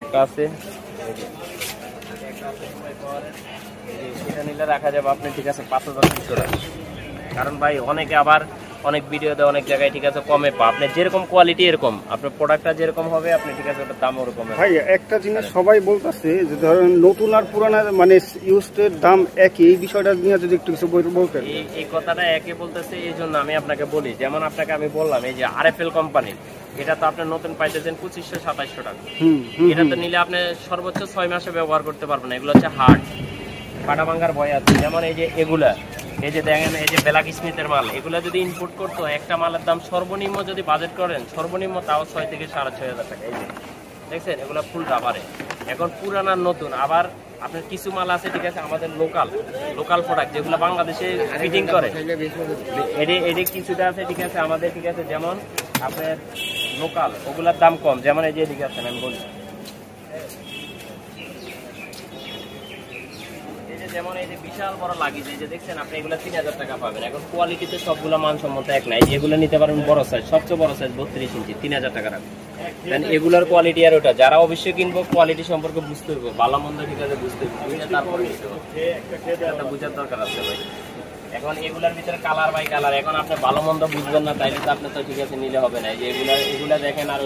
একটা আছে, এটা নিলে রাখা যাবে আপনি, ঠিক আছে, 5,200 টাকা। কারণ ভাই অনেকে আবার অনেক ভিডিও দেয় অনেক জায়গায়, ঠিক আছে, কমে পা, আপনি যেরকম কোয়ালিটি এরকম আপনার প্রোডাক্টটা যেরকম হবে আপনি, ঠিক আছে, ওটার দাম ওরকম। ভাই একটা জিনিস সবাই বলতেছে যে ধরেন নতুন আর পুরানা মানে ইউজড দাম একই, এই বিষয়টা নিয়ে যদি একটু কিছু বলতেন। এই কথাটা একই বলতেছে, এই জন্য আমি আপনাকে বলি, যেমন আপনাকে আমি বললাম এই যে RFL কোম্পানি, এটা তো আপনি নতুন পাইতেছেন 2500-2700 টাকা। এটা তো নিলে আপনি সর্বোচ্চ 6 মাসে ব্যবহার করতে পারবেন। এগুলো হচ্ছে হার্ড, ফাটা ভাঙার ভয় আছে। যেমন এই যে এগুলা, এই যে দেখেন, এই যে ব্ল্যাক স্মিথের মাল, এগুলা যদি ইনপুট করতো, একটা মালের দাম সর্বনিম্ন যদি বাজেট করেন, সর্বনিম্ন তাও 6 থেকে 6,500 টাকা। এই যে দেখছেন, এগুলো ফুল রাবারে। এখন পুরানার নতুন আবার আপনার কিছু মাল আছে, ঠিক আছে, আমাদের লোকাল প্রোডাক্ট যেগুলো বাংলাদেশে ফিটিং করে, এটি কিছুটা আছে, ঠিক আছে, আমাদের, ঠিক আছে, যেমন আপনার লোকাল, ওগুলার দাম কম। যেমন এই যে এদিকে আছেন, আমি বলি, যেমন এই যে বিশাল বড় লাগিয়ে, এই যে দেখছেন আপনি, এগুলো 3000 টাকা পাবেন। এখন কোয়ালিটিতে সবগুলো মানসম্মত এক নাই। এগুলো নিতে পারেন বড় সাইজ, সবচেয়ে বড় সাইজ 32 ইঞ্চি, 3000 টাকা রাখবেন। এগুলোর কোয়ালিটি আর ওটা, যারা অবশ্যই কিনবো কোয়ালিটি সম্পর্কে বুঝতে হবে, ভালো মন্দ, ঠিক আছে, বুঝতে হবে, তারপরে বুঝার দরকার আছে ভাই। এখন এগুলার ভিতরে কালার বাই কালার, এখন আপনি ভালো মন্দ বুঝবেন না, তাইলে তো আপনি তো, ঠিক আছে, নিলে হবে না। এই যে এগুলা দেখেন, আর